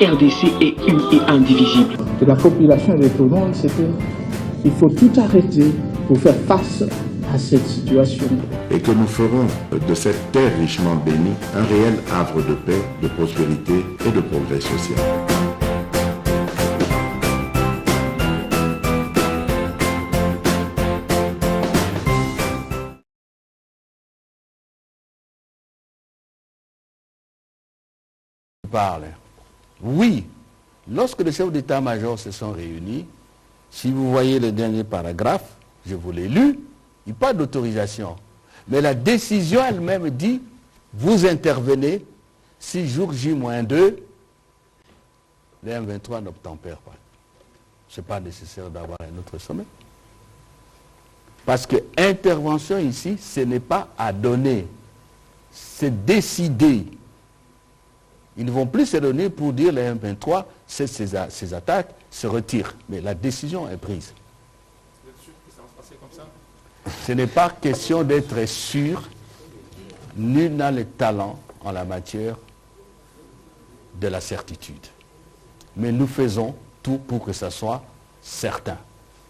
RDC est une et indivisible. De la population et de tout le monde, c'est qu'il faut tout arrêter pour faire face à cette situation. Et que nous ferons de cette terre richement bénie un réel havre de paix, de prospérité et de progrès social. Oui, lorsque les chefs d'état-major se sont réunis, si vous voyez le dernier paragraphe, je vous l'ai lu, il n'y a pas d'autorisation. Mais la décision elle-même dit, vous intervenez, 6 jours J-2, les M23 n'obtempèrent pas. Ce n'est pas nécessaire d'avoir un autre sommet. Parce que intervention ici, ce n'est pas à donner, c'est décider. Ils ne vont plus se donner pour dire les M23, ces attaques se retirent. Mais la décision est prise. Vous êtes sûr que ça va se passer comme ça? Ce n'est pas question d'être sûr. Nul n'a le talent en la matière de la certitude. Mais nous faisons tout pour que ça soit certain.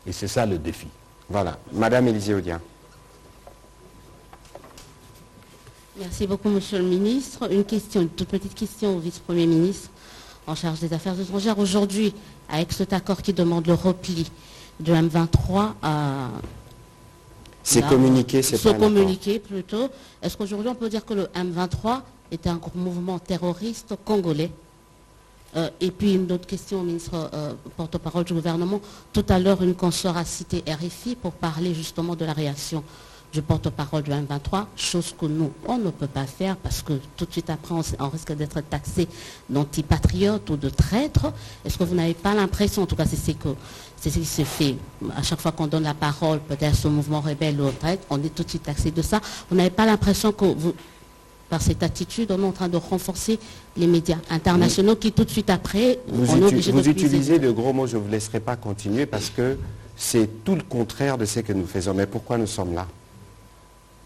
Et c'est ça le défi. Voilà. Madame Élisée Audien. Merci beaucoup, Monsieur le Ministre. Une toute petite question au vice-premier ministre en charge des Affaires étrangères. Aujourd'hui, avec cet accord qui demande le repli de M23 à... C'est communiqué, c'est pas un accord. communiqué plutôt. Est-ce qu'aujourd'hui, on peut dire que le M23 est un mouvement terroriste congolais? Et puis une autre question au ministre porte-parole du gouvernement. Tout à l'heure, une consoeur a cité RFI pour parler justement de la réaction du porte-parole du M23, chose que nous, on ne peut pas faire parce que tout de suite après, on risque d'être taxé d'antipatriotes ou de traîtres. Est-ce que vous n'avez pas l'impression, en tout cas c'est ce qui se fait, à chaque fois qu'on donne la parole, peut-être au mouvement rebelle ou au traître, on est tout de suite taxé de ça. Vous n'avez pas l'impression que vous, par cette attitude, on est en train de renforcer les médias internationaux qui tout de suite après, on est obligé de... Vous utilisez de gros mots, je ne vous laisserai pas continuer parce que c'est tout le contraire de ce que nous faisons. Mais pourquoi nous sommes là?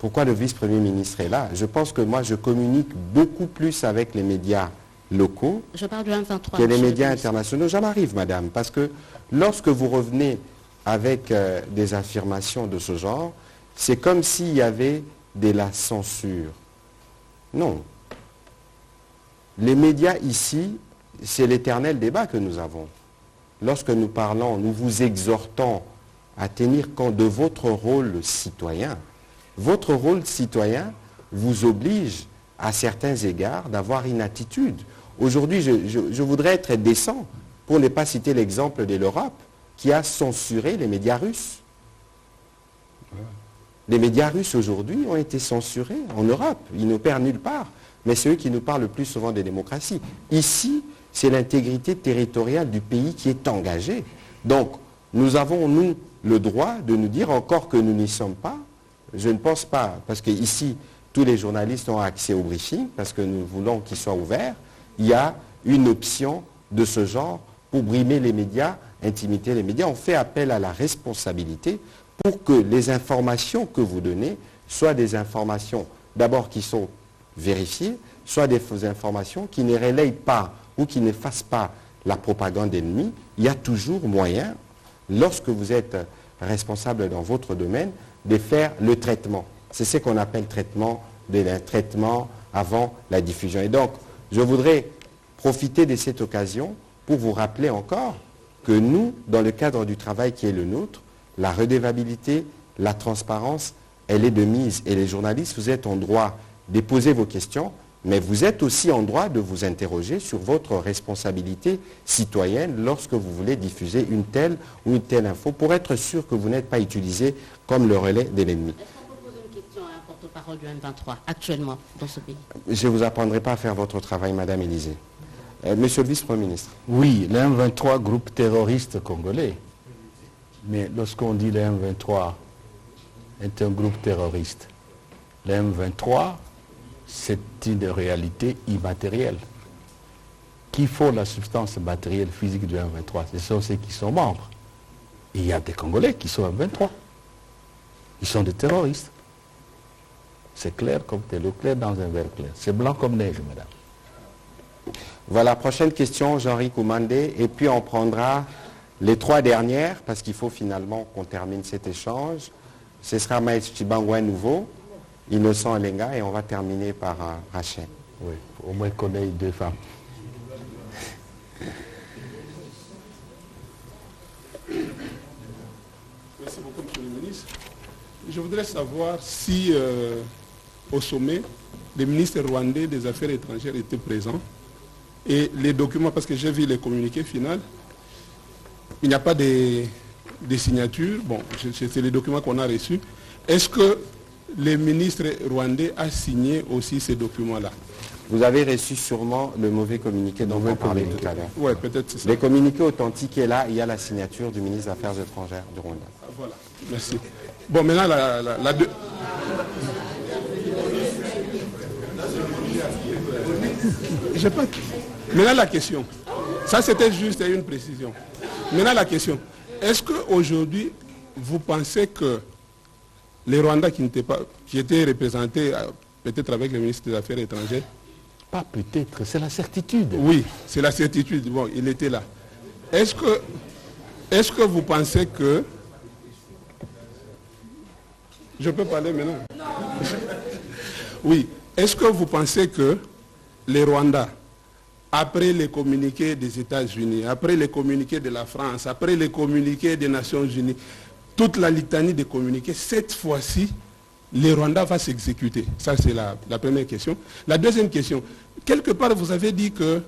Pourquoi le vice-premier ministre est là? Je pense que moi, je communique beaucoup plus avec les médias locaux que les médias internationaux. J'en arrive, madame, parce que lorsque vous revenez avec des affirmations de ce genre, c'est comme s'il y avait de la censure. Non. Les médias ici, c'est l'éternel débat que nous avons. Lorsque nous parlons, nous vous exhortons à tenir compte de votre rôle citoyen. Votre rôle citoyen vous oblige, à certains égards, d'avoir une attitude. Aujourd'hui, je voudrais être décent pour ne pas citer l'exemple de l'Europe qui a censuré les médias russes. Les médias russes aujourd'hui ont été censurés en Europe. Ils n'opèrent nulle part. Mais c'est eux qui nous parlent le plus souvent de démocratie. Ici, c'est l'intégrité territoriale du pays qui est engagée. Donc, nous avons, nous, le droit de nous dire, encore que nous n'y sommes pas, je ne pense pas, parce qu'ici, tous les journalistes ont accès au briefing, parce que nous voulons qu'il soit ouvert, il y a une option de ce genre pour brimer les médias, intimider les médias. On fait appel à la responsabilité pour que les informations que vous donnez soient des informations, d'abord qui sont vérifiées, soit des informations qui ne relayent pas ou qui ne fassent pas la propagande ennemie. Il y a toujours moyen, lorsque vous êtes responsable dans votre domaine, de faire le traitement. C'est ce qu'on appelle traitement avant la diffusion. Et donc, je voudrais profiter de cette occasion pour vous rappeler encore que nous, dans le cadre du travail qui est le nôtre, la redevabilité, la transparence, elle est de mise. Et les journalistes, vous êtes en droit de poser vos questions, mais vous êtes aussi en droit de vous interroger sur votre responsabilité citoyenne lorsque vous voulez diffuser une telle ou une telle info pour être sûr que vous n'êtes pas utilisé comme le relais de l'ennemi. Est-ce qu'on peut poser une question à un porte-parole du M23 actuellement dans ce pays? Je ne vous apprendrai pas à faire votre travail, Madame Élisée. Monsieur le vice-premier ministre. Oui, le M23, groupe terroriste congolais. Mais lorsqu'on dit le M23 est un groupe terroriste, le M23, c'est une réalité immatérielle. Qui font la substance matérielle physique du M23? Ce sont ceux qui sont membres. Et il y a des Congolais qui sont M23. Ils sont des terroristes. C'est clair comme de l'eau claire dans un verre clair. C'est blanc comme neige, madame. Voilà, prochaine question, Jean-Ri Koumandé, et puis on prendra les 3 dernières, parce qu'il faut finalement qu'on termine cet échange. Ce sera Maïs Chibangwa nouveau, Innocent Alenga, et on va terminer par Rachel. Oui, au moins qu'on ait 2 femmes. Merci beaucoup, Monsieur le ministre. Je voudrais savoir si, au sommet, les ministres rwandais des Affaires étrangères étaient présents. Et les documents, parce que j'ai vu les communiqués finaux, il n'y a pas de signatures. Bon, c'est les documents qu'on a reçus. Est-ce que les ministres rwandais ont signé aussi ces documents-là? Vous avez reçu sûrement le mauvais communiqué dont on parlait tout à l'heure. Oui, peut-être c'est ça. Les communiqués authentiques est là, il y a la signature du ministre des Affaires étrangères du Rwanda. Voilà, merci. Bon, maintenant, la deux... J'ai pas... Maintenant, la question. Ça, c'était juste une précision. Maintenant, la question. Est-ce qu'aujourd'hui, vous pensez que les Rwandais qui étaient représentés peut-être avec le ministre des Affaires étrangères... Pas peut-être, c'est la certitude. Oui, c'est la certitude. Bon, il était là. Est-ce que vous pensez que... Je peux parler maintenant? Oui. Est-ce que vous pensez que les Rwandais, après les communiqués des États-Unis, après les communiqués de la France, après les communiqués des Nations Unies, toute la litanie des communiqués, cette fois-ci, les Rwandais vont s'exécuter? Ça, c'est la première question. La deuxième question, quelque part, vous avez dit que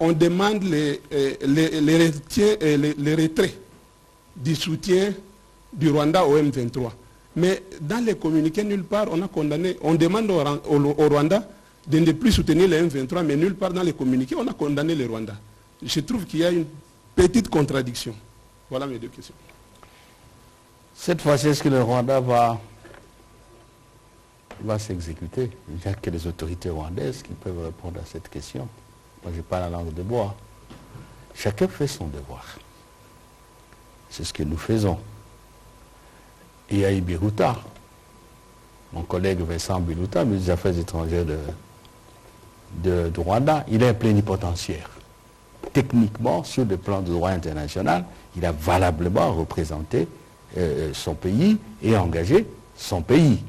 on demande les retraits du soutien du Rwanda au M23. Mais dans les communiqués, nulle part, on a condamné, on demande au Rwanda de ne plus soutenir les M23, mais nulle part dans les communiqués, on a condamné les Rwandais. Je trouve qu'il y a une petite contradiction. Voilà mes 2 questions. Cette fois-ci, est-ce que le Rwanda va s'exécuter? Il n'y a que les autorités rwandaises qui peuvent répondre à cette question. Moi, je n'ai pas la langue de bois. Chacun fait son devoir. C'est ce que nous faisons. Et à Ibiruta, mon collègue Vincent Biruta, ministre des Affaires étrangères de Rwanda, il est un plénipotentiaire. Techniquement, sur le plan du droit international, il a valablement représenté son pays et engagé son pays.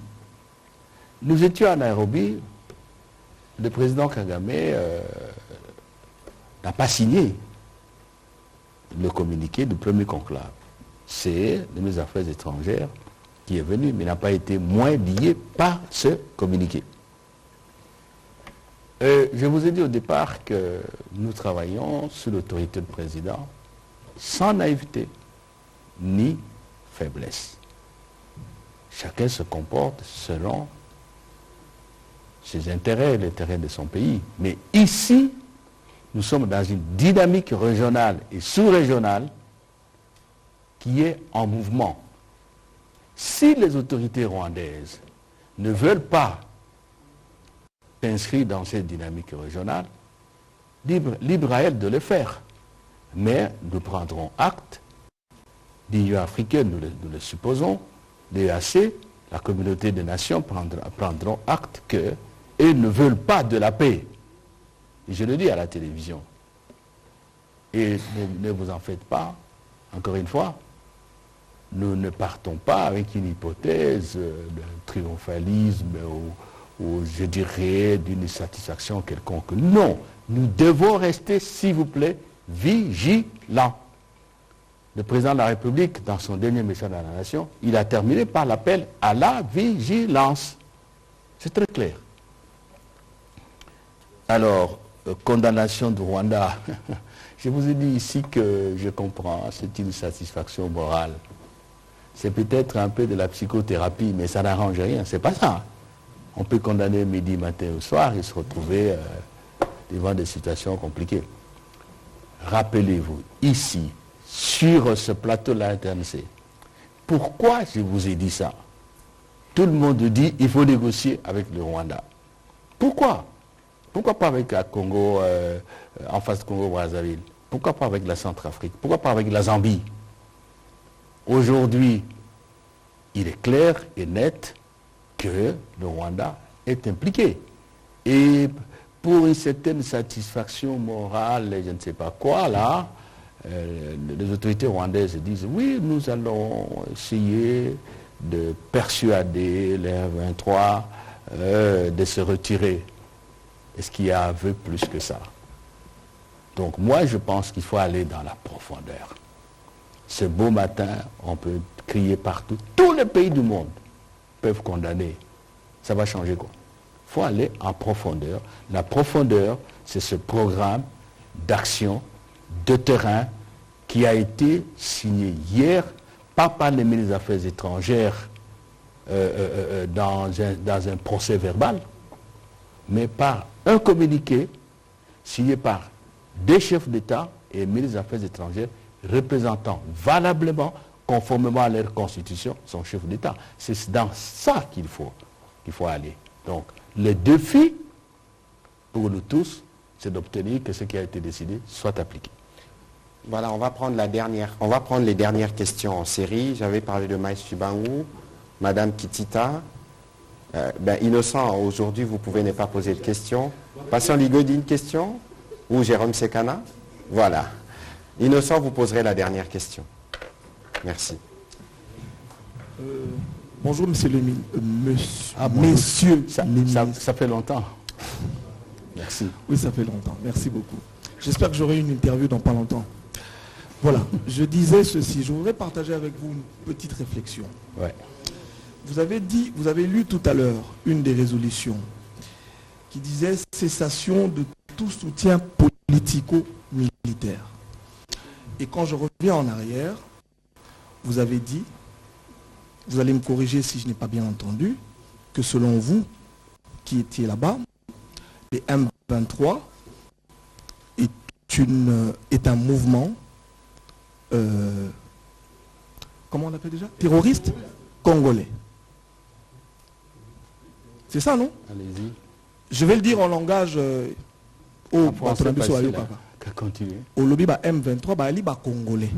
Nous étions à Nairobi, le président Kagame n'a pas signé le communiqué du premier conclave. C'est le ministre des Affaires étrangères qui est venu, mais n'a pas été moins lié par ce communiqué. Je vous ai dit au départ que nous travaillons sous l'autorité du président sans naïveté ni faiblesse. Chacun se comporte selon ses intérêts, l'intérêt de son pays. Mais ici, nous sommes dans une dynamique régionale et sous-régionale qui est en mouvement. Si les autorités rwandaises ne veulent pas s'inscrire dans cette dynamique régionale, libre à elles de le faire. Mais nous prendrons acte, l'Union africaine, nous le supposons, l'EAC, la communauté des nations prendront acte qu'ils ne veulent pas de la paix. Et je le dis à la télévision. Et ne vous en faites pas, encore une fois, nous ne partons pas avec une hypothèse de triomphalisme ou je dirais d'une satisfaction quelconque. Non, nous devons rester, s'il vous plaît, vigilants. Le président de la République, dans son dernier message à la nation, il a terminé par l'appel à la vigilance. C'est très clair. Alors, condamnation du Rwanda, je vous ai dit ici que je comprends, c'est une satisfaction morale. C'est peut-être un peu de la psychothérapie, mais ça n'arrange rien, c'est pas ça. On peut condamner midi, matin ou soir et se retrouver devant des situations compliquées. Rappelez-vous, ici, sur ce plateau-là RTNC, pourquoi je vous ai dit ça? Tout le monde dit qu'il faut négocier avec le Rwanda. Pourquoi? Pourquoi pas avec la Congo, en face de Congo-Brazzaville? Pourquoi pas avec la Centrafrique? Pourquoi pas avec la Zambie? Aujourd'hui, il est clair et net que le Rwanda est impliqué. Et pour une certaine satisfaction morale et je ne sais pas quoi, là, les autorités rwandaises disent oui, nous allons essayer de persuader les R23 de se retirer. Est-ce qu'il y a un vœu plus que ça? Donc moi, je pense qu'il faut aller dans la profondeur. Ce beau matin, on peut crier partout. Tous les pays du monde peuvent condamner. Ça va changer quoi? Il faut aller en profondeur. La profondeur, c'est ce programme d'action de terrain qui a été signé hier, pas par les ministres des Affaires étrangères dans un procès verbal, mais par un communiqué signé par des chefs d'État et ministres des Affaires étrangères représentant valablement, conformément à leur constitution, son chef d'État. C'est dans ça qu'il faut aller. Donc, le défi pour nous tous, c'est d'obtenir que ce qui a été décidé soit appliqué. Voilà, on va prendre les dernières questions en série. J'avais parlé de Maïs Chibangou, Madame Kitita. Innocent, aujourd'hui, vous pouvez ne pas poser de questions. Patient Ligodi, une question? Ou Jérôme Sekana? Voilà. Innocent, vous poserez la dernière question. Merci. Bonjour, monsieur le ministre. Messieurs, ça fait longtemps. Merci. Oui, ça fait longtemps. Merci beaucoup. J'espère que j'aurai une interview dans pas longtemps. Voilà, je disais ceci. Je voudrais partager avec vous une petite réflexion. Ouais. Vous avez lu tout à l'heure une des résolutions qui disait cessation de tout soutien politico-militaire. Et quand je reviens en arrière, vous avez dit, vous allez me corriger si je n'ai pas bien entendu, que selon vous, qui étiez là-bas, les M23 est un mouvement, comment on l'appelle déjà? Terroriste congolais. C'est ça, non? Allez-y. Je vais le dire en langage au lobby M23 bali ba congolais.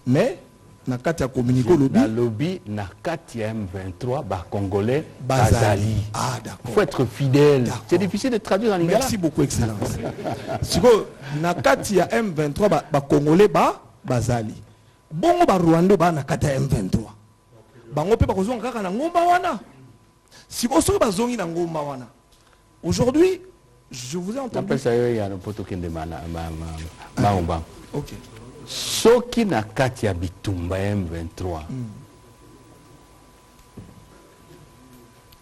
Mais nakati ya communiqué lobby. La lobby nakati ya M23 ba congolais bazali. Ah d'accord. Il faut être fidèle. C'est difficile de traduire en lingala. Merci beaucoup, excellence. Siko nakati ya M23 ba congolais bazali. Bongo ba Rwanda ba nakati ya M23. Bango pe ba kozonga kaka na ngomba wana. Siko soki bazongi na ngomba wana. Aujourd'hui, je vous ai entendu. Ok. Soki na kati ya bitumba M23.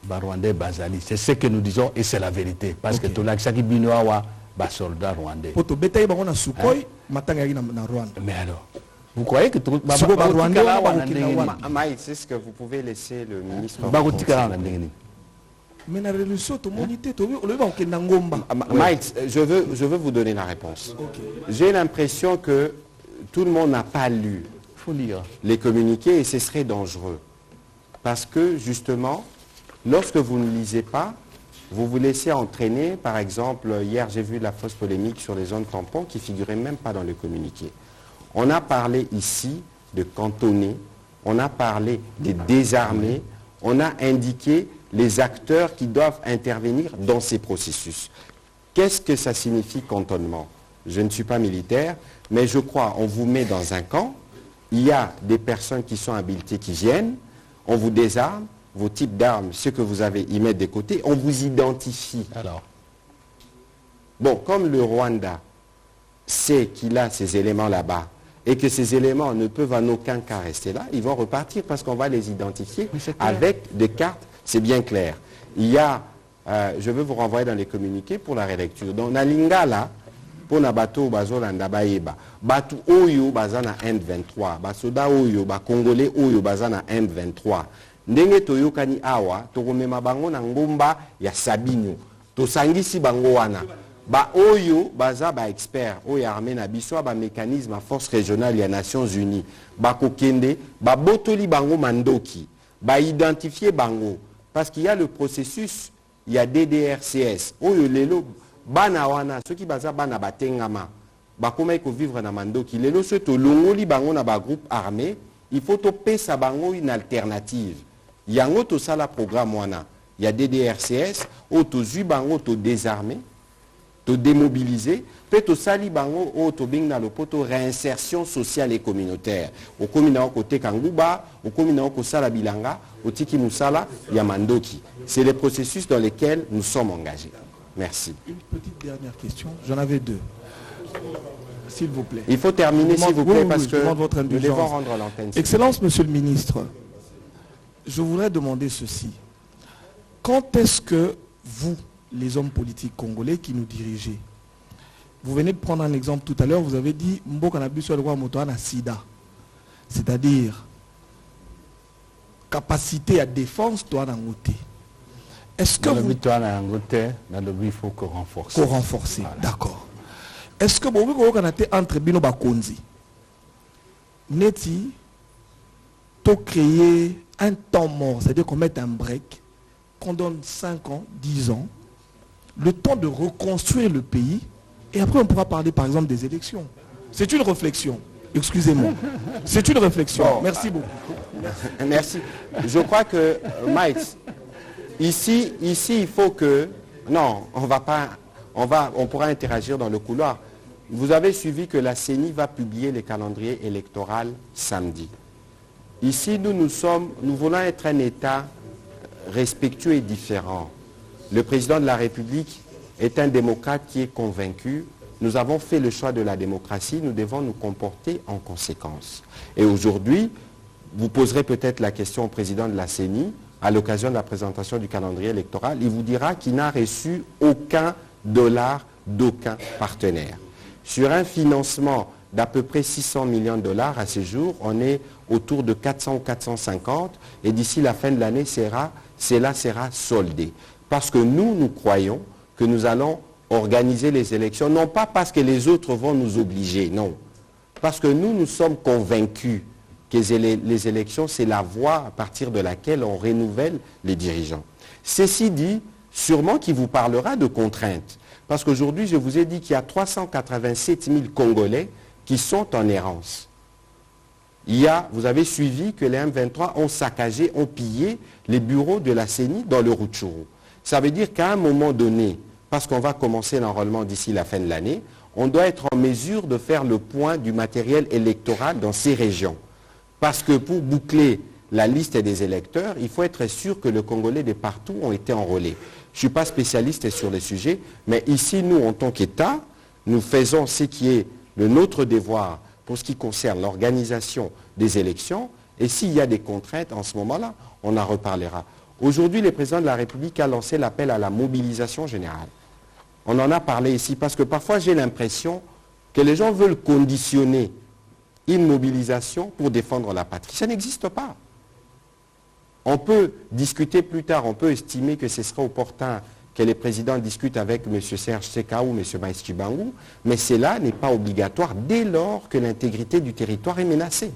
Rwandais bazali, c'est ce que nous disons et c'est la vérité parce que tout l'accès binoa ba soldat rwandais. Poto betayi bango na Sukhoi matanga yaki na Rwanda. Mais alors, vous croyez que tout Maïs, est-ce que vous pouvez laisser le ministre mais la résolution, Maïs, je veux vous donner la réponse. Okay. J'ai l'impression que tout le monde n'a pas lu les communiqués et ce serait dangereux. Parce que justement, lorsque vous ne lisez pas, vous vous laissez entraîner. Par exemple, hier j'ai vu la fausse polémique sur les zones tampons qui ne figuraient même pas dans le communiqué. On a parlé ici de cantonner, on a parlé de désarmer, on a indiqué les acteurs qui doivent intervenir dans ces processus. Qu'est-ce que ça signifie cantonnement? Je ne suis pas militaire, mais je crois on vous met dans un camp, il y a des personnes qui sont habilitées qui viennent, on vous désarme, vos types d'armes, ce que vous avez, y mettre de côté, on vous identifie. Alors. Bon, comme le Rwanda sait qu'il a ces éléments là-bas, et que ces éléments ne peuvent en aucun cas rester là, ils vont repartir parce qu'on va les identifier avec des cartes. C'est bien clair. Il y a, je veux vous renvoyer dans les communiqués pour la relecture. Donc, na lingala, pour na bato bazolanda baeba, batu oyo bazana M23, basoda oyo, ba congolais oyo bazana M23. Ndenge toyokani awa, tokomema bango na ngomba ya Sabinyo. Tosangisi bango wana. Ba oyo baza ba expert oyo armé na biso ba mécanisme à force régionale ya Nations Unies. Ba kokende, ba botoli bango mandoki, ba identifier bango. Parce qu'il y a le processus, il y a DDRCS. Oyo lelo bana wana, ceux qui baza bana batengama, ba koma ko vivre na mandoki. Lelo ceux to longoli bango na ba groupe armé, il faut to pesa bango une alternative. Yango to sala programme wana. Il y a des DRCS, auto-zubango, auto-désarmé, auto-démobilisé, peut-être sali bango, auto-bing dans le poteau, réinsertion sociale et communautaire. Au communal côté Kangouba, au communal côté Salabilanga, au Tiki Moussala, Yamandoki. C'est les processus dans lesquels nous sommes engagés. Merci. Une petite dernière question, j'en avais deux. S'il vous plaît. Il faut terminer, s'il vous plaît, parce que votre nous devons rendre l'antenne. Excellence, Monsieur le Ministre, je voudrais demander ceci. Quand est-ce que vous, les hommes politiques congolais qui nous dirigez, vous venez de prendre un exemple tout à l'heure, vous avez dit Mboka na biso alikuwa moto na sida. C'est-à-dire capacité à défense doit en goûter. Est-ce que vous... il faut qu'on renforce. Qu'on renforce, voilà. D'accord. Est-ce que vous avez entre Bino Bakonzi Neti, to créer un temps mort, c'est-à-dire qu'on mette un break, qu'on donne 5 ans, 10 ans, le temps de reconstruire le pays, et après on pourra parler par exemple des élections. C'est une réflexion. Excusez-moi. C'est une réflexion. Bon, merci beaucoup. Merci. Je crois que, Mike, ici, il faut que... Non, on pourra interagir dans le couloir. Vous avez suivi que la CENI va publier les calendriers électoraux samedi. Ici, nous voulons être un État respectueux et différent. Le président de la République est un démocrate qui est convaincu. Nous avons fait le choix de la démocratie, nous devons nous comporter en conséquence. Et aujourd'hui, vous poserez peut-être la question au président de la CENI, à l'occasion de la présentation du calendrier électoral, il vous dira qu'il n'a reçu aucun dollar d'aucun partenaire. Sur un financement d'à peu près 600 millions de dollars à ce jour, on est autour de 400 ou 450, et d'ici la fin de l'année, cela sera soldé. Parce que nous croyons que nous allons organiser les élections, non pas parce que les autres vont nous obliger, non. Parce que nous sommes convaincus que les élections, c'est la voie à partir de laquelle on renouvelle les dirigeants. Ceci dit, sûrement qu'il vous parlera de contraintes. Parce qu'aujourd'hui, je vous ai dit qu'il y a 387 000 Congolais qui sont en errance. Vous avez suivi que les M23 ont saccagé, ont pillé les bureaux de la CENI dans le Rutshuru. Ça veut dire qu'à un moment donné, parce qu'on va commencer l'enrôlement d'ici la fin de l'année, on doit être en mesure de faire le point du matériel électoral dans ces régions. Parce que pour boucler la liste des électeurs, il faut être sûr que les Congolais de partout ont été enrôlés. Je ne suis pas spécialiste sur le sujet, mais ici, nous, en tant qu'État, nous faisons ce qui est de notre devoir pour ce qui concerne l'organisation des élections. Et s'il y a des contraintes en ce moment-là, on en reparlera. Aujourd'hui, le président de la République a lancé l'appel à la mobilisation générale. On en a parlé ici parce que parfois j'ai l'impression que les gens veulent conditionner une mobilisation pour défendre la patrie. Ça n'existe pas. On peut discuter plus tard, on peut estimer que ce serait opportun que les présidents discutent avec M. Serge Seka ou M. Maïs Tshibangou, mais cela n'est pas obligatoire dès lors que l'intégrité du territoire est menacée.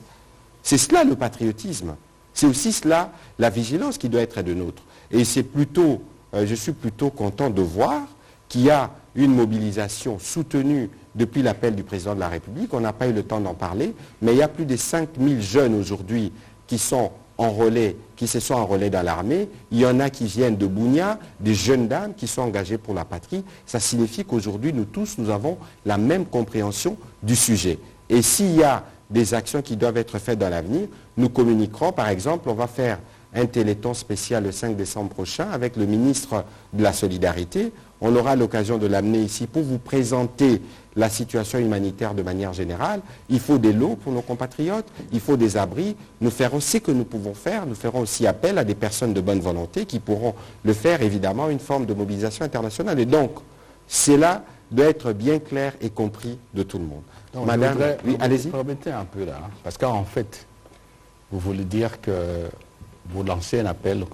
C'est cela le patriotisme. C'est aussi cela la vigilance qui doit être de nôtre. Et c'est plutôt, je suis plutôt content de voir qu'il y a une mobilisation soutenue depuis l'appel du président de la République. On n'a pas eu le temps d'en parler, mais il y a plus de 5000 jeunes aujourd'hui qui sont enrôlés, qui se sont enrôlés dans l'armée. Il y en a qui viennent de Bunia, des jeunes dames qui sont engagées pour la patrie. Ça signifie qu'aujourd'hui, nous tous, nous avons la même compréhension du sujet. Et s'il y a des actions qui doivent être faites dans l'avenir, nous communiquerons. Par exemple, on va faire un téléthon spécial le 5 décembre prochain avec le ministre de la Solidarité. On aura l'occasion de l'amener ici pour vous présenter la situation humanitaire de manière générale. Il faut des lots pour nos compatriotes, il faut des abris. Nous ferons ce que nous pouvons faire. Nous ferons aussi appel à des personnes de bonne volonté qui pourront le faire, évidemment, une forme de mobilisation internationale. Et donc, cela doit être bien clair et compris de tout le monde. Donc, Madame, oui, allez-y. Permettez un peu là, hein, parce qu'en fait, vous voulez dire que vous lancez un appel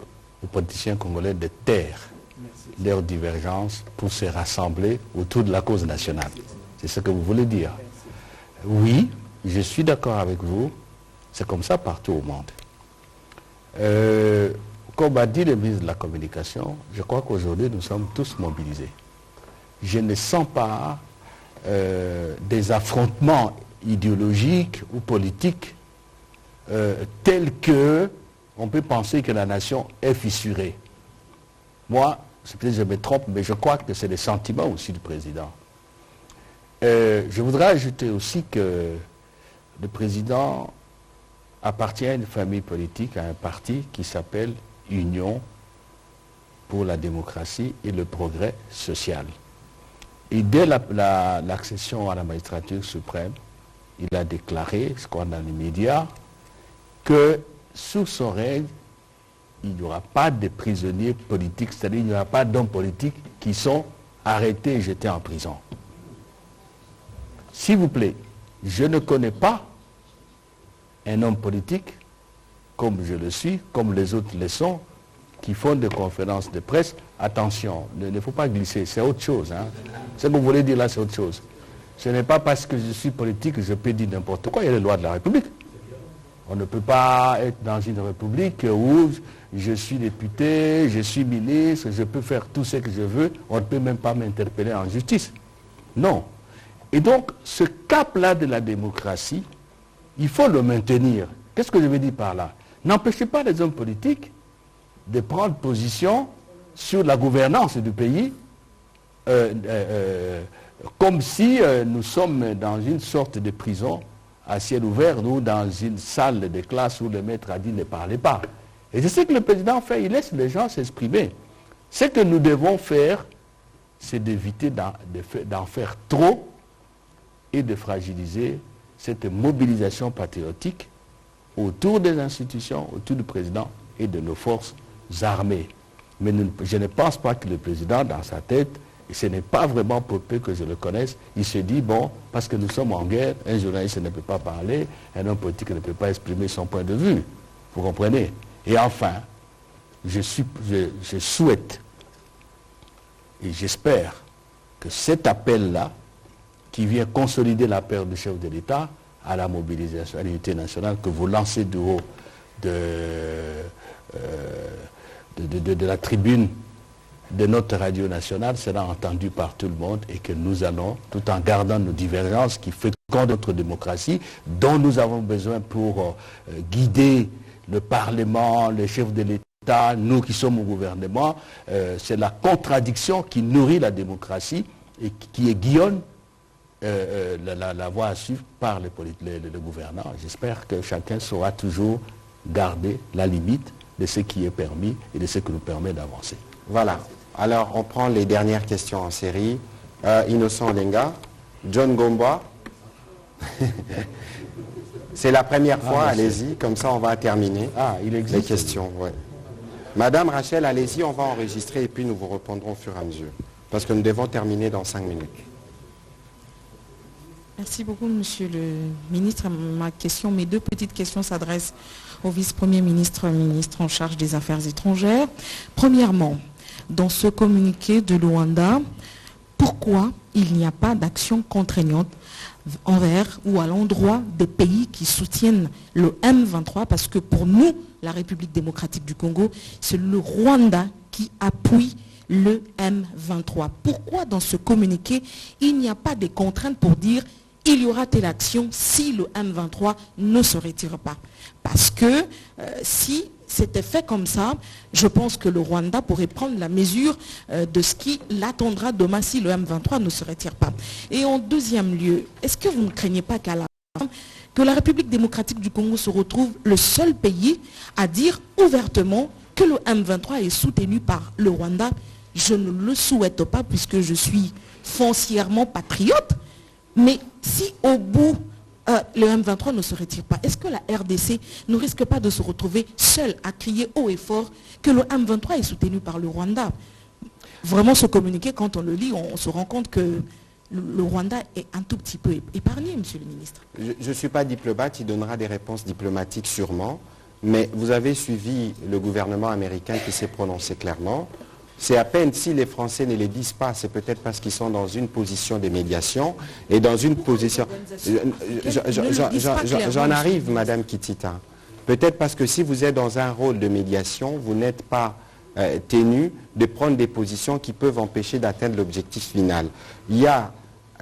aux politiciens congolais de taire leurs divergences pour se rassembler autour de la cause nationale. C'est ce que vous voulez dire. Oui, je suis d'accord avec vous. C'est comme ça partout au monde. Comme a dit le ministre de la Communication, je crois qu'aujourd'hui nous sommes tous mobilisés. Je ne sens pas des affrontements idéologiques ou politiques tels que on peut penser que la nation est fissurée. moi, peut-être je me trompe, mais je crois que c'est les sentiments aussi du président. Je voudrais ajouter aussi que le président appartient à une famille politique, à un parti qui s'appelle Union pour la démocratie et le progrès social. Et dès l'accession à la magistrature suprême, il a déclaré, ce qu'on a dans les médias, que sous son règne, il n'y aura pas de prisonniers politiques, c'est-à-dire il n'y aura pas d'hommes politiques qui sont arrêtés et jetés en prison. S'il vous plaît, je ne connais pas un homme politique, comme je le suis, comme les autres le sont, qui font des conférences de presse. Attention, il ne faut pas glisser, c'est autre chose. Hein. Ce que vous voulez dire là, c'est autre chose. Ce n'est pas parce que je suis politique que je peux dire n'importe quoi, il y a les lois de la République. On ne peut pas être dans une république où je suis député, je suis ministre, je peux faire tout ce que je veux, on ne peut même pas m'interpeller en justice. Non. Et donc, ce cap-là de la démocratie, il faut le maintenir. Qu'est-ce que je veux dire par là? N'empêchez pas les hommes politiques de prendre position sur la gouvernance du pays comme si nous sommes dans une sorte de prison à ciel ouvert ou dans une salle de classe où le maître a dit ne parlez pas. Et c'est ce que le président fait, il laisse les gens s'exprimer. Ce que nous devons faire, c'est d'éviter d'en faire trop et de fragiliser cette mobilisation patriotique autour des institutions, autour du président et de nos forces armées. Mais je ne pense pas que le président, dans sa tête, et ce n'est pas vraiment pour peu que je le connaisse, il se dit, bon, parce que nous sommes en guerre, un journaliste ne peut pas parler, un homme politique ne peut pas exprimer son point de vue. Vous comprenez? Et enfin, je souhaite et j'espère que cet appel-là, qui vient consolider l'appel du chef de l'État à la mobilisation, à l'unité nationale, que vous lancez du haut de la tribune de notre radio nationale, sera entendu par tout le monde et que nous allons, tout en gardant nos divergences qui fécondent notre démocratie, dont nous avons besoin pour guider le Parlement, les chefs de l'État, nous qui sommes au gouvernement, c'est la contradiction qui nourrit la démocratie et qui aiguillonne la voie à suivre par le gouvernant. J'espère que chacun saura toujours garder la limite de ce qui est permis et de ce qui nous permet d'avancer. Voilà. Alors, on prend les dernières questions en série. Innocent Olenga, John Gomba. C'est la première fois, allez-y, comme ça on va terminer les questions. Ouais. Madame Rachel, allez-y, on va enregistrer et puis nous vous répondrons au fur et à mesure. Parce que nous devons terminer dans 5 minutes. Merci beaucoup, Monsieur le Ministre. Mes deux petites questions s'adressent au vice-premier ministre, ministre en charge des Affaires étrangères. Premièrement, dans ce communiqué de Luanda, pourquoi il n'y a pas d'action contraignante envers ou à l'endroit des pays qui soutiennent le M23? Parce que pour nous, la République démocratique du Congo, c'est le Rwanda qui appuie le M23. Pourquoi dans ce communiqué, il n'y a pas de contraintes pour dire il y aura telle action si le M23 ne se retire pas? Parce que si c'était fait comme ça, je pense que le Rwanda pourrait prendre la mesure de ce qui l'attendra demain si le M23 ne se retire pas. Et en deuxième lieu, est-ce que vous ne craignez pas qu'à la fin, que la République démocratique du Congo se retrouve le seul pays à dire ouvertement que le M23 est soutenu par le Rwanda? Je ne le souhaite pas puisque je suis foncièrement patriote. Mais si au bout, le M23 ne se retire pas, est-ce que la RDC ne risque pas de se retrouver seule à crier haut et fort que le M23 est soutenu par le Rwanda? Vraiment, ce communiqué, quand on le lit, on se rend compte que le Rwanda est un tout petit peu épargné, Monsieur le Ministre. Je ne suis pas diplomate, il donnera des réponses diplomatiques sûrement, mais vous avez suivi le gouvernement américain qui s'est prononcé clairement. C'est à peine si les Français ne les disent pas, c'est peut-être parce qu'ils sont dans une position de médiation et dans une position... J'en arrive, Madame Kitita. Peut-être parce que si vous êtes dans un rôle de médiation, vous n'êtes pas tenu de prendre des positions qui peuvent empêcher d'atteindre l'objectif final. Il y a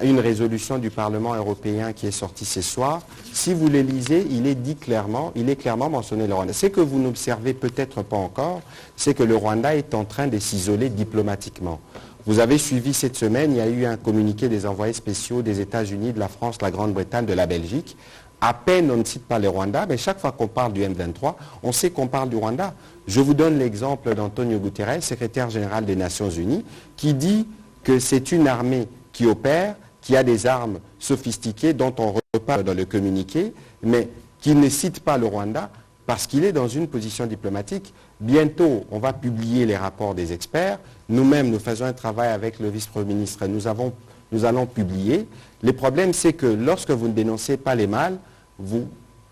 une résolution du Parlement européen qui est sortie ce soir. Si vous les lisez, il est clairement mentionné le Rwanda. Ce que vous n'observez peut-être pas encore, c'est que le Rwanda est en train de s'isoler diplomatiquement. Vous avez suivi cette semaine, il y a eu un communiqué des envoyés spéciaux des États-Unis, de la France, de la Grande-Bretagne, de la Belgique. À peine on ne cite pas le Rwanda, mais chaque fois qu'on parle du M23, on sait qu'on parle du Rwanda. Je vous donne l'exemple d'Antonio Guterres, secrétaire général des Nations Unies, qui dit que c'est une armée qui opère, qui a des armes sophistiquées dont on reparle dans le communiqué, mais qui ne cite pas le Rwanda parce qu'il est dans une position diplomatique. Bientôt, on va publier les rapports des experts. Nous-mêmes, nous faisons un travail avec le vice-premier ministre. Nous allons publier. Le problème, c'est que lorsque vous ne dénoncez pas les mal, vous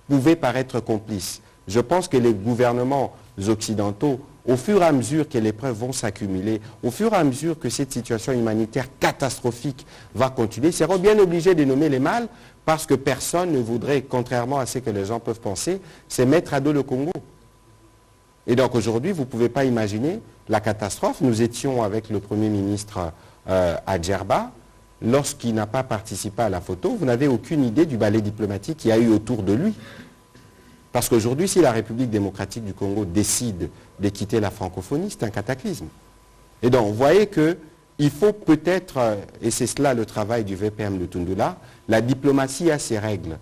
pouvez paraître complice. Je pense que les gouvernements occidentaux, au fur et à mesure que les preuves vont s'accumuler, au fur et à mesure que cette situation humanitaire catastrophique va continuer, seront bien obligés de nommer les mal parce que personne ne voudrait, contrairement à ce que les gens peuvent penser, se mettre à dos le Congo. Et donc aujourd'hui, vous ne pouvez pas imaginer la catastrophe. Nous étions avec le Premier ministre à Djerba. Lorsqu'il n'a pas participé à la photo, vous n'avez aucune idée du ballet diplomatique qu'il y a eu autour de lui. Parce qu'aujourd'hui, si la République démocratique du Congo décide de quitter la francophonie, c'est un cataclysme. Et donc, vous voyez qu'il faut peut-être, et c'est cela le travail du VPM de Tundula, la diplomatie a ses règles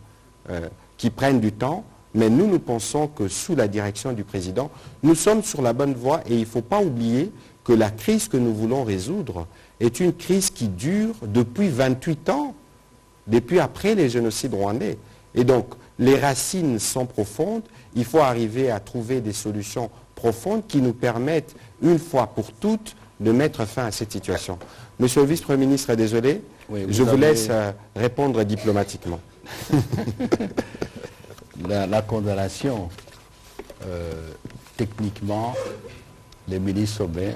qui prennent du temps, mais nous pensons que sous la direction du président, nous sommes sur la bonne voie et il ne faut pas oublier que la crise que nous voulons résoudre est une crise qui dure depuis 28 ans, depuis après les génocides rwandais. Et donc, les racines sont profondes, il faut arriver à trouver des solutions profondes qui nous permettent, une fois pour toutes, de mettre fin à cette situation. Monsieur le vice-premier ministre, désolé, oui, je vous laisse répondre diplomatiquement. La condamnation, techniquement, le ministre Sommer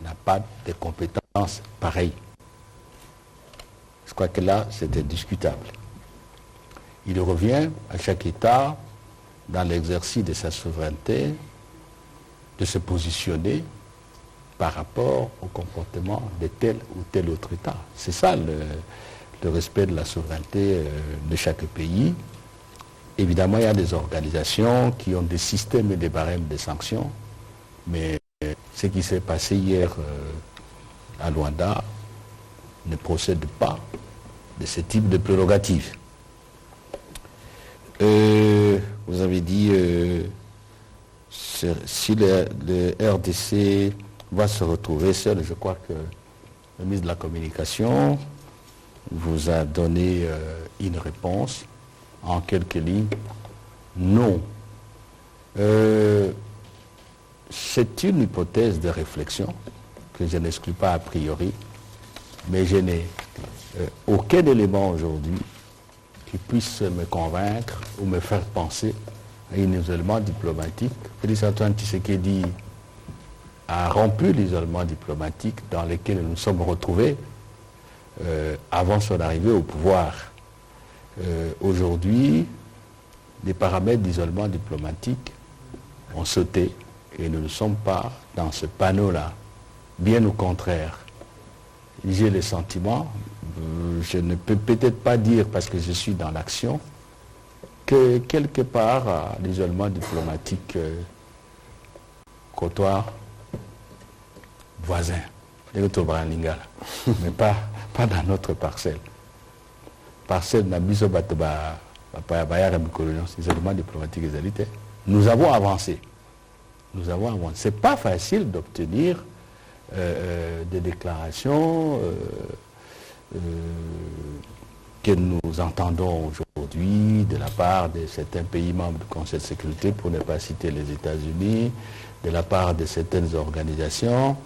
n'a pas de compétences pareilles. Je crois que là, c'était discutable. Il revient à chaque État, dans l'exercice de sa souveraineté, de se positionner par rapport au comportement de tel ou tel autre État. C'est ça le respect de la souveraineté de chaque pays. Évidemment, il y a des organisations qui ont des systèmes et des barèmes de sanctions, mais ce qui s'est passé hier à Luanda ne procède pas de ce type de prérogatives. Vous avez dit si le RDC va se retrouver seul, je crois que le ministre de la Communication vous a donné une réponse en quelques lignes. Non. C'est une hypothèse de réflexion que je n'exclus pas a priori, mais je n'ai aucun élément aujourd'hui qui puisse me convaincre ou me faire penser à un isolement diplomatique. Félix Antoine Tshisekedi a rompu l'isolement diplomatique dans lequel nous nous sommes retrouvés avant son arrivée au pouvoir. Aujourd'hui, les paramètres d'isolement diplomatique ont sauté et nous ne sommes pas dans ce panneau-là. Bien au contraire. J'ai le sentiment, je ne peux peut-être pas dire parce que je suis dans l'action, que quelque part l'isolement diplomatique côtoie voisin, mais pas dans notre parcelle. Parcelle Nabiso Bataba, isolement diplomatique égalité. Nous avons avancé. C'est pas facile d'obtenir des déclarations que nous entendons aujourd'hui de la part de certains pays membres du Conseil de sécurité, pour ne pas citer les États-Unis, de la part de certaines organisations.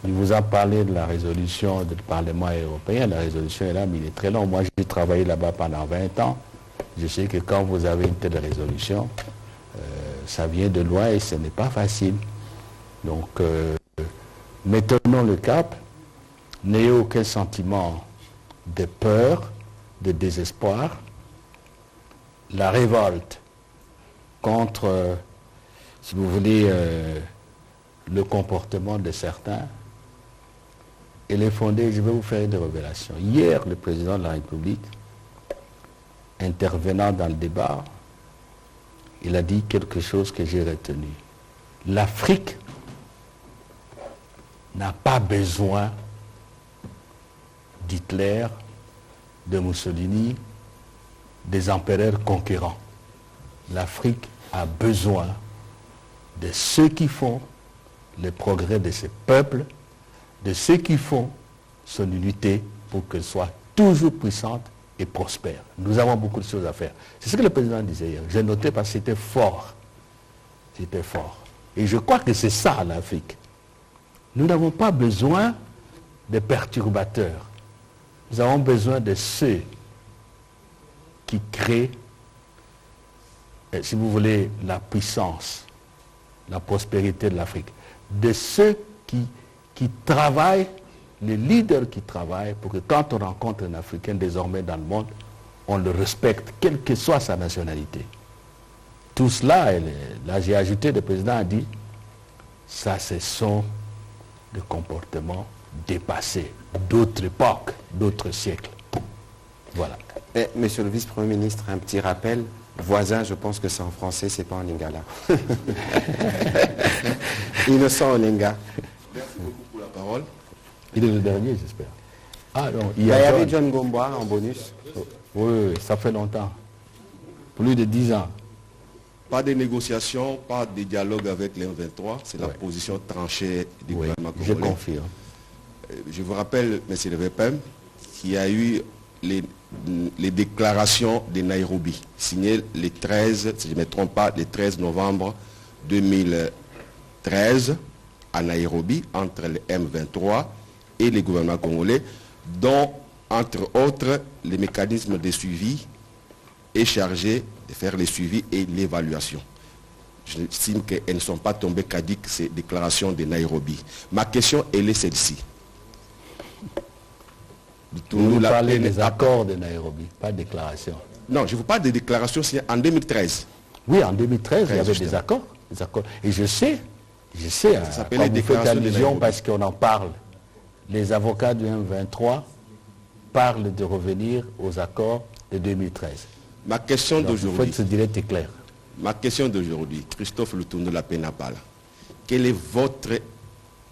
Il vous a parlé de la résolution du Parlement européen. La résolution est là, mais il est très long. Moi, j'ai travaillé là-bas pendant 20 ans. Je sais que quand vous avez une telle résolution, ça vient de loin et ce n'est pas facile. Donc, maintenons le cap. N'ayez aucun sentiment de peur, de désespoir. La révolte contre, si vous voulez, le comportement de certains Elle est fondée, je vais vous faire une révélation. Hier, le président de la République, intervenant dans le débat, il a dit quelque chose que j'ai retenu. L'Afrique n'a pas besoin d'Hitler, de Mussolini, des empereurs conquérants. L'Afrique a besoin de ceux qui font le progrès de ses peuples, de ceux qui font son unité pour qu'elle soit toujours puissante et prospère. Nous avons beaucoup de choses à faire. C'est ce que le président disait hier. J'ai noté parce que c'était fort. C'était fort. Et je crois que c'est ça l'Afrique. Nous n'avons pas besoin de perturbateurs. Nous avons besoin de ceux qui créent, si vous voulez, la puissance, la prospérité de l'Afrique. De ceux qui travaillent, les leaders qui travaillent pour que quand on rencontre un Africain désormais dans le monde, on le respecte, quelle que soit sa nationalité. Tout cela, là j'ai ajouté, le président a dit, ça ce sont des comportements dépassés, d'autres époques, d'autres siècles. Voilà. Et, monsieur le vice-premier ministre, un petit rappel. Voisin, je pense que c'est en français, c'est pas en lingala. Innocent en linga. Merci beaucoup pour la parole. Il est le dernier, j'espère. Ah non, Il y avait John Gomboa en bonus. Oui, ça fait longtemps. Plus de 10 ans. Pas de négociations, pas de dialogue avec les M23. C'est la position tranchée du gouvernement congolais. Je confirme. Je vous rappelle, M. le VPM, qu'il y a eu les déclarations de Nairobi, signées le 13, si je ne me trompe pas, le 13 novembre 2013 à Nairobi, entre le M23 et le gouvernement congolais, dont, entre autres, les mécanismes de suivi est chargé de faire le suivi et l'évaluation. J'estime qu'elles ne sont pas tombées caduques, ces déclarations de Nairobi. Ma question, elle est celle-ci. Vous parlez des accords de Nairobi, pas de déclarations. Non, je vous parle des déclarations signées en 2013. Oui, en 2013, il y avait des accords. Et je sais, quand vous faites allusion parce qu'on en parle, les avocats du M23 parlent de revenir aux accords de 2013. Ma question d'aujourd'hui. Il faut se dire c'est clair. Ma question d'aujourd'hui, Christophe Lutondo Lapenapala, quelle est votre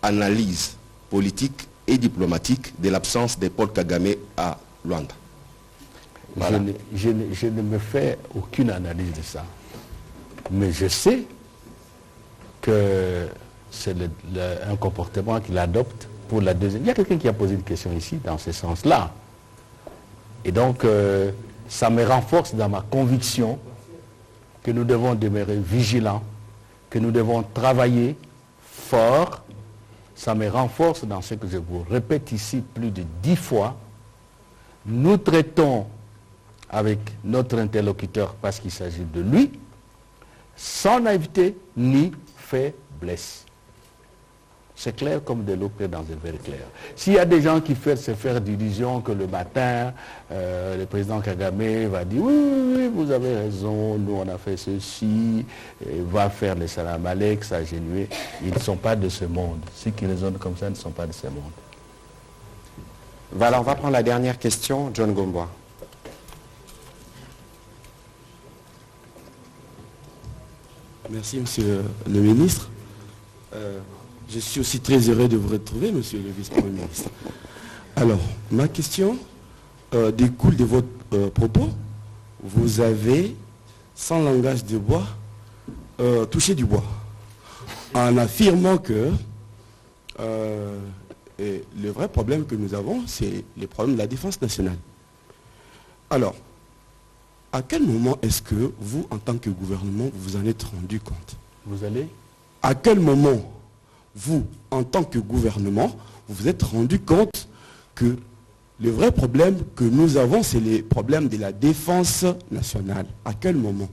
analyse politique et diplomatique de l'absence de Paul Kagame à Luanda? Voilà. Je ne me fais aucune analyse de ça. Mais je sais que c'est un comportement qu'il adopte pour la deuxième. Il y a quelqu'un qui a posé une question ici dans ce sens-là. Et donc, ça me renforce dans ma conviction que nous devons demeurer vigilants, que nous devons travailler fort. Ça me renforce dans ce que je vous répète ici plus de 10 fois. Nous traitons avec notre interlocuteur parce qu'il s'agit de lui, sans naïveté ni faiblesse. C'est clair comme de l'eau près dans un verre clair. S'il y a des gens qui veulent se faire d'illusions que le matin, le président Kagame va dire oui, vous avez raison, nous on a fait ceci, va faire les salam alek, s'agenouiller. Ils ne sont pas de ce monde. Ceux qui raisonnent comme ça ne sont pas de ce monde. Voilà, on va prendre la dernière question, John Gomboa. Merci, monsieur le ministre. Je suis aussi très heureux de vous retrouver, monsieur le vice-premier ministre. Alors, ma question découle de votre propos. Vous avez, sans langage de bois, touché du bois, en affirmant que le vrai problème que nous avons, c'est le problème de la défense nationale. Alors, à quel moment est-ce que vous, en tant que gouvernement, vous en êtes rendu compte? Vous allez? À quel moment, vous, en tant que gouvernement, vous vous êtes rendu compte que le vrai problème que nous avons, c'est les problèmes de la défense nationale? À quel moment?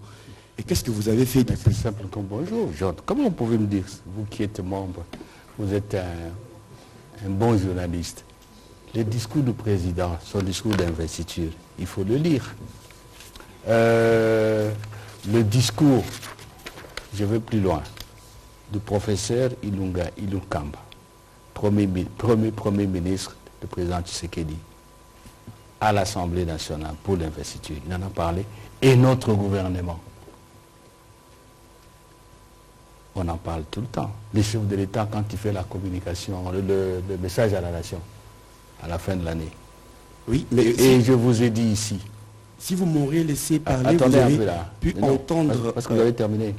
Et qu'est-ce que vous avez fait depuis? C'est simple comme bonjour, John. Comment vous pouvez me dire, vous qui êtes membre, vous êtes un bon journaliste. Le discours du président, son discours d'investiture, il faut le lire. Le discours, je vais plus loin, du professeur Ilunga Ilunkamba, Premier ministre, le président Tshisekedi, à l'Assemblée nationale pour l'investiture. Il en a parlé. Et notre gouvernement. On en parle tout le temps. Les chefs de l'État, quand il fait la communication, le message à la nation, à la fin de l'année. Oui, mais Et je vous ai dit ici. si vous m'auriez laissé parler, Attendez vous un auriez peu là. pu Mais non, entendre... parce que vous avez terminé.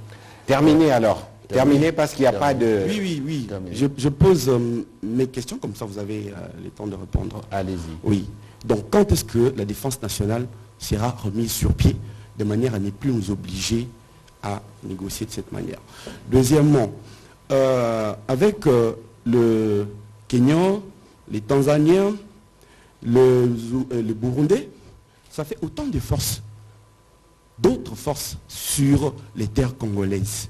Terminez alors. Terminez parce qu'il n'y a pas de... Oui. Terminé. Je pose mes questions, comme ça vous avez le temps de répondre. Allez-y. Oui. Donc, quand est-ce que la défense nationale sera remise sur pied de manière à ne plus nous obliger à négocier de cette manière? Deuxièmement, avec le Kenyan, les Tanzaniens, le Burundais, ça fait autant de forces, d'autres forces sur les terres congolaises.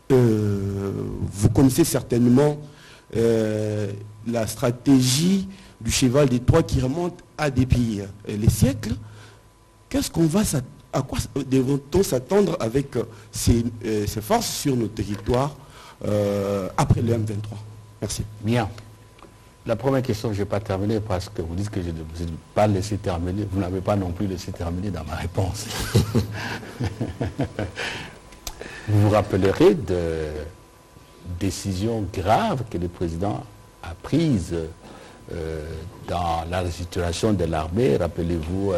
Vous connaissez certainement la stratégie du cheval des Troies qui remonte à depuis les siècles. Qu'est-ce qu'on va, à quoi devons-on s'attendre avec ces forces sur nos territoires après le M23? Merci. Bien. La première question, je n'ai pas terminé parce que vous dites que je ne vous ai pas laissé terminer. Vous n'avez pas non plus laissé terminer dans ma réponse. Vous vous rappellerez de décisions graves que le président a prises dans la situation de l'armée. Rappelez-vous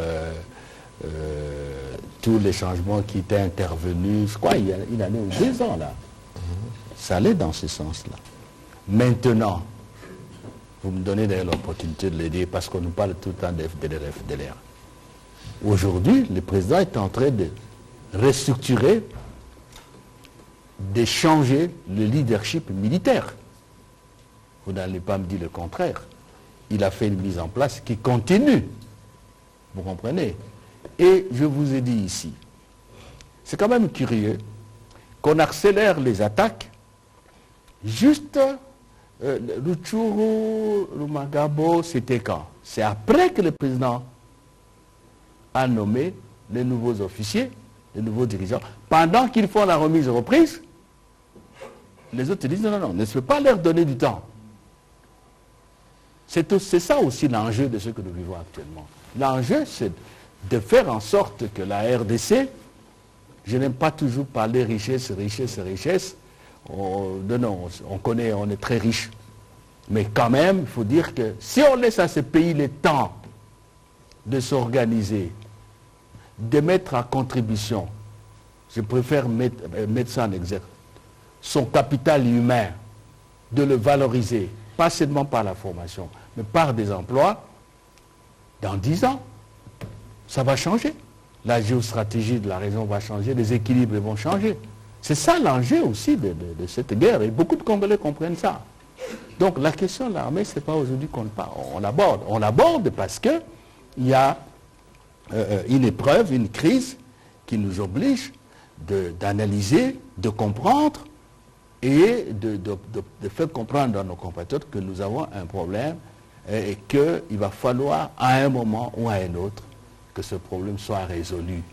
tous les changements qui étaient intervenus, je crois, il y en a eu 2 ans là. Ça allait dans ce sens-là. Maintenant, vous me donnez d'ailleurs l'opportunité de l'aider parce qu'on nous parle tout le temps de FDLR. Aujourd'hui, le président est en train de restructurer, de changer le leadership militaire. Vous n'allez pas me dire le contraire. Il a fait une mise en place qui continue. Vous comprenez? Et je vous ai dit ici, c'est quand même curieux qu'on accélère les attaques juste Rutshuru, Rumangabo, c'était quand? C'est après que le président a nommé les nouveaux officiers, les nouveaux dirigeants. Pendant qu'ils font la remise reprise, les autres disent non, ne se peut pas leur donner du temps. C'est ça aussi l'enjeu de ce que nous vivons actuellement. L'enjeu, c'est de faire en sorte que la RDC, je n'aime pas toujours parler richesse. On connaît, on est très riche. Mais quand même, il faut dire que si on laisse à ce pays le temps de s'organiser, de mettre à contribution, je préfère mettre ça en exergue, son capital humain, de le valoriser, pas seulement par la formation, mais par des emplois, dans 10 ans, ça va changer. La géostratégie de la région va changer, les équilibres vont changer. C'est ça l'enjeu aussi de cette guerre, et beaucoup de Congolais comprennent ça. Donc la question de l'armée, ce n'est pas aujourd'hui qu'on parle, on l'aborde. On l'aborde parce qu'il y a une épreuve, une crise qui nous oblige d'analyser, de comprendre et de faire comprendre à nos compatriotes que nous avons un problème et qu'il va falloir à un moment ou à un autre que ce problème soit résolu.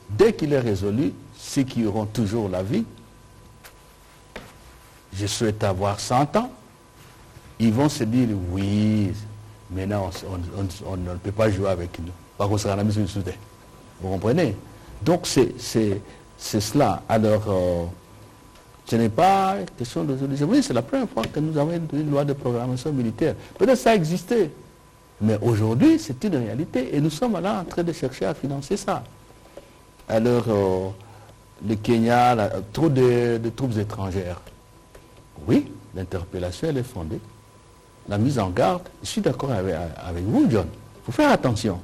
Dès qu'il est résolu, ceux qui auront toujours la vie, je souhaite avoir 100 ans, ils vont se dire oui, mais non, on ne peut pas jouer avec nous. Par contre, on sera la mise sur le soutien. Vous comprenez? Donc c'est cela. Alors, ce n'est pas question de résolution. Oui, c'est la première fois que nous avons une loi de programmation militaire. Peut-être ça existait. Mais aujourd'hui, c'est une réalité. Et nous sommes là en train de chercher à financer ça. Alors, le Kenya, trop de troupes étrangères. Oui, l'interpellation, elle est fondée. La mise en garde, je suis d'accord avec vous, John. Il faut faire attention.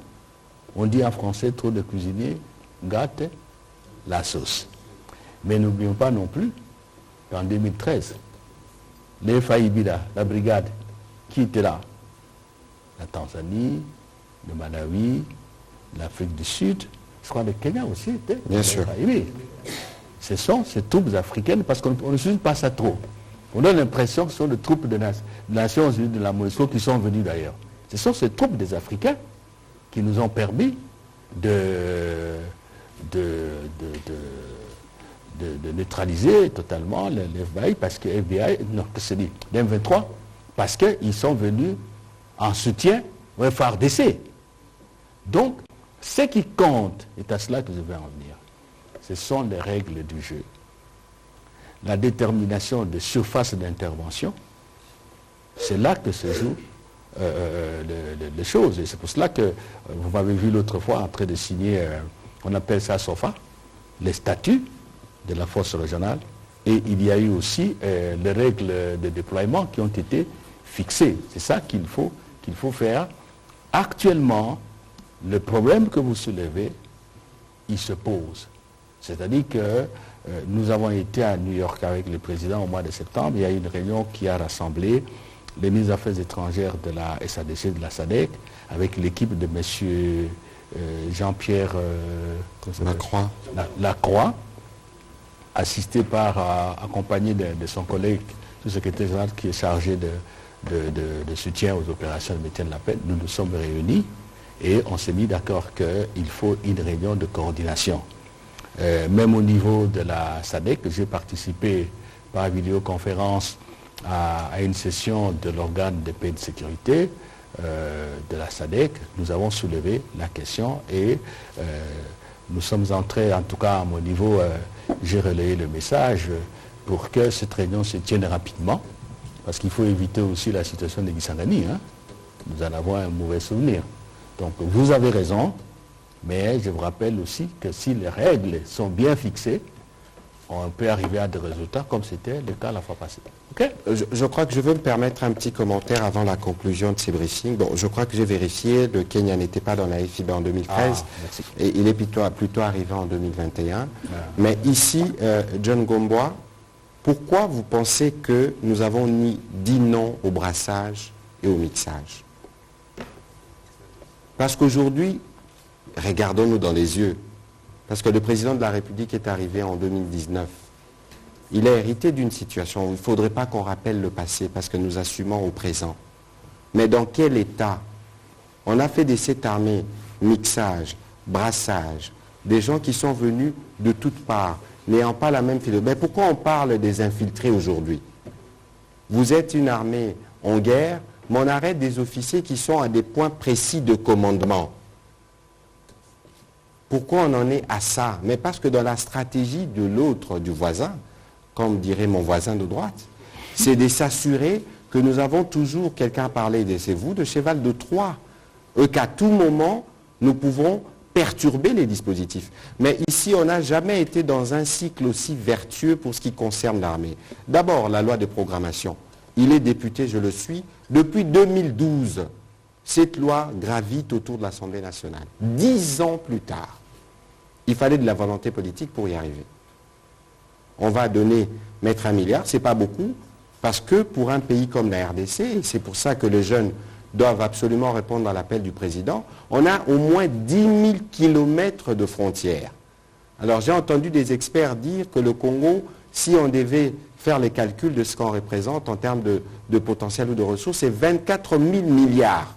On dit en français, trop de cuisiniers gâtent la sauce. Mais n'oublions pas non plus qu'en 2013, les FAIBIDA, la brigade, qui était là? La Tanzanie, le Malawi, l'Afrique du Sud, je crois que le Kenya aussi était. Bien sûr. Ce sont ces troupes africaines, parce qu'on ne suit pas ça trop. On a l'impression que ce sont les troupes des Nations Unies de la MONUSCO qui sont venues d'ailleurs. Ce sont ces troupes des Africains qui nous ont permis de neutraliser totalement les FBI, parce que FBI, non, que c'est dit, l'M23, parce qu'ils sont venus en soutien au FARDC. Donc, ce qui compte, et à cela que je vais en venir, ce sont les règles du jeu. La détermination de surface d'intervention, c'est là que se jouent les choses. Et c'est pour cela que vous m'avez vu l'autre fois en train de signer, on appelle ça SOFA, les statuts de la force régionale. Et il y a eu aussi les règles de déploiement qui ont été fixées. C'est ça qu'il faut faire. Actuellement, le problème que vous soulevez, il se pose. C'est-à-dire que nous avons été à New York avec le président au mois de septembre. Il y a eu une réunion qui a rassemblé les ministres des Affaires étrangères de la SADC, de la SADC, avec l'équipe de M. Jean-Pierre Lacroix, assisté accompagné de son collègue, le secrétaire général qui est chargé de soutien aux opérations de maintien de la paix. Nous nous sommes réunis et on s'est mis d'accord qu'il faut une réunion de coordination. Même au niveau de la SADC, j'ai participé par vidéoconférence à une session de l'organe de paix et de sécurité de la SADC. Nous avons soulevé la question et nous sommes entrés, en tout cas à mon niveau, j'ai relayé le message pour que cette réunion se tienne rapidement, parce qu'il faut éviter aussi la situation de Kisangani. Nous en avons un mauvais souvenir. Donc vous avez raison, mais je vous rappelle aussi que si les règles sont bien fixées, on peut arriver à des résultats comme c'était le cas la fois passée. Okay? Je crois que je veux me permettre un petit commentaire avant la conclusion de ces briefings. Bon, je crois que j'ai vérifié, le Kenya n'était pas dans la FIB en 2013 et il est plutôt arrivé en 2021. Mais ici, John Gomboa, pourquoi vous pensez que nous avons dit non au brassage et au mixage? Parce qu'aujourd'hui, regardons-nous dans les yeux, parce que le président de la République est arrivé en 2019. Il a hérité d'une situation où il ne faudrait pas qu'on rappelle le passé parce que nous assumons au présent. Mais dans quel état? On a fait des sept armées, mixage, brassage, des gens qui sont venus de toutes parts, n'ayant pas la même philosophie. Mais pourquoi on parle des infiltrés aujourd'hui? Vous êtes une armée en guerre, mais on arrête des officiers qui sont à des points précis de commandement. Pourquoi on en est à ça? Mais parce que dans la stratégie de l'autre, du voisin, comme dirait mon voisin de droite, c'est de s'assurer que nous avons toujours, quelqu'un a parlé de c'est vous, de cheval de Troie, qu'à tout moment, nous pouvons perturber les dispositifs. Mais ici, on n'a jamais été dans un cycle aussi vertueux pour ce qui concerne l'armée. D'abord, la loi de programmation. Il est député, je le suis, depuis 2012. Cette loi gravite autour de l'Assemblée nationale. 10 ans plus tard, il fallait de la volonté politique pour y arriver. On va mettre 1 milliard, ce n'est pas beaucoup, parce que pour un pays comme la RDC, et c'est pour ça que les jeunes doivent absolument répondre à l'appel du président, on a au moins 10 000 kilomètres de frontières. Alors j'ai entendu des experts dire que le Congo, si on devait faire les calculs de ce qu'on représente en termes de potentiel ou de ressources, c'est 24 000 milliards.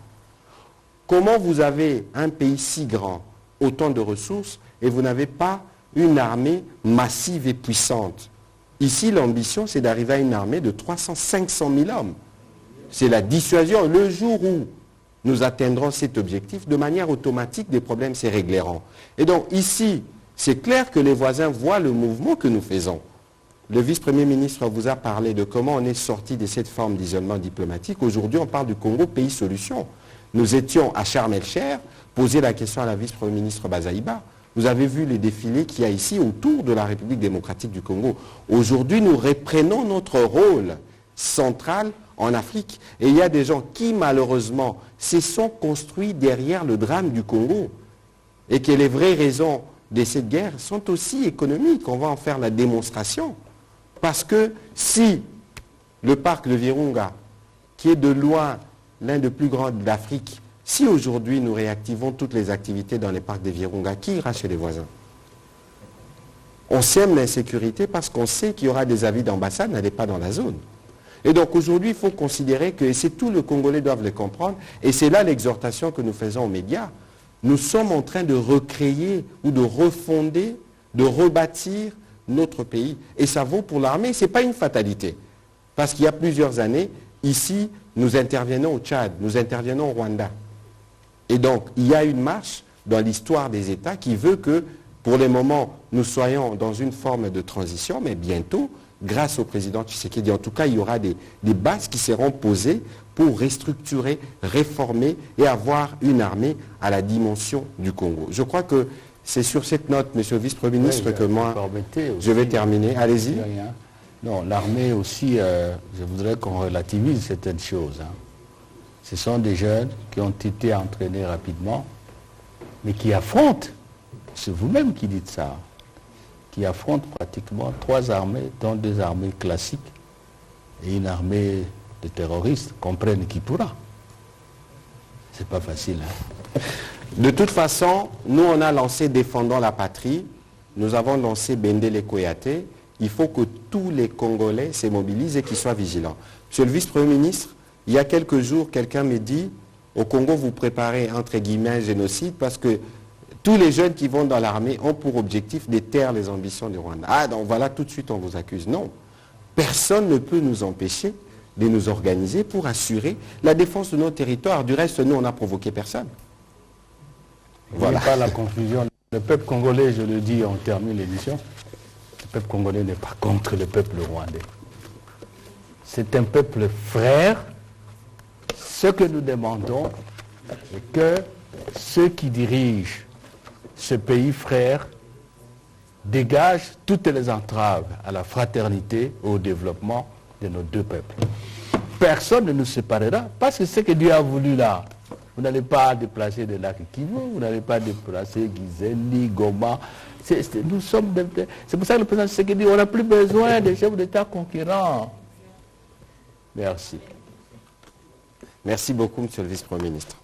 Comment vous avez un pays si grand, autant de ressources, et vous n'avez pas une armée massive et puissante? Ici, l'ambition, c'est d'arriver à une armée de 300-500 000 hommes. C'est la dissuasion. Le jour où nous atteindrons cet objectif, de manière automatique, des problèmes se régleront. Et donc, ici, c'est clair que les voisins voient le mouvement que nous faisons. Le vice-premier ministre vous a parlé de comment on est sorti de cette forme d'isolement diplomatique. Aujourd'hui, on parle du Congo, pays solution. Nous étions à Sharm el-Cheikh, poser la question à la vice-premier ministre Bazaïba. Vous avez vu les défilés qu'il y a ici autour de la République démocratique du Congo. Aujourd'hui, nous reprenons notre rôle central en Afrique. Et il y a des gens qui, malheureusement, se sont construits derrière le drame du Congo. Et que les vraies raisons de cette guerre sont aussi économiques. On va en faire la démonstration. Parce que si le parc de Virunga, qui est de loin l'un des plus grands d'Afrique, si aujourd'hui nous réactivons toutes les activités dans les parcs de Virunga, qui ira chez les voisins? On sème l'insécurité parce qu'on sait qu'il y aura des avis d'ambassade, n'allez pas dans la zone. Et donc aujourd'hui, il faut considérer que, et c'est tout le Congolais doivent le comprendre, et c'est là l'exhortation que nous faisons aux médias, nous sommes en train de recréer ou de refonder, de rebâtir notre pays. Et ça vaut pour l'armée, ce n'est pas une fatalité. Parce qu'il y a plusieurs années, Ici, nous intervenons au Tchad, nous intervenons au Rwanda. Et donc, il y a une marche dans l'histoire des États qui veut que, pour le moment, nous soyons dans une forme de transition, mais bientôt, grâce au président Tshisekedi, en tout cas, il y aura des bases qui seront posées pour restructurer, réformer et avoir une armée à la dimension du Congo. Je crois que c'est sur cette note, Monsieur le Vice-Premier ministre, que moi, je vais terminer. Allez-y. Non, l'armée aussi, je voudrais qu'on relativise certaines choses. Ce sont des jeunes qui ont été entraînés rapidement, mais qui affrontent, c'est vous-même qui dites ça, qui affrontent pratiquement 3 armées, dont 2 armées classiques et une armée de terroristes, comprennent qui pourra. C'est pas facile. De toute façon, nous on a lancé Défendons la patrie, nous avons lancé Bendele Koyate. Il faut que tous les Congolais se mobilisent et qu'ils soient vigilants. Monsieur le vice-premier ministre, il y a quelques jours, quelqu'un me dit, au Congo, vous préparez, entre guillemets, un génocide parce que tous les jeunes qui vont dans l'armée ont pour objectif de taire les ambitions du Rwanda. Ah, donc voilà, tout de suite, on vous accuse. Non. Personne ne peut nous empêcher de nous organiser pour assurer la défense de nos territoires. Du reste, nous, on n'a provoqué personne. Voilà. Pas la confusion. Le peuple congolais, je le dis, on termine l'édition. Le peuple congolais n'est pas contre le peuple rwandais. C'est un peuple frère. Ce que nous demandons, c'est que ceux qui dirigent ce pays frère dégagent toutes les entraves à la fraternité et au développement de nos 2 peuples. Personne ne nous séparera parce que ce que Dieu a voulu là, vous n'allez pas déplacer de lac Kivu, vous n'allez pas déplacer Gizeli, Goma. C'est pour ça que le président Tshisekedi dit on n'a plus besoin de chefs d'État conquérants. Merci. Merci beaucoup, Monsieur le Vice-Premier ministre.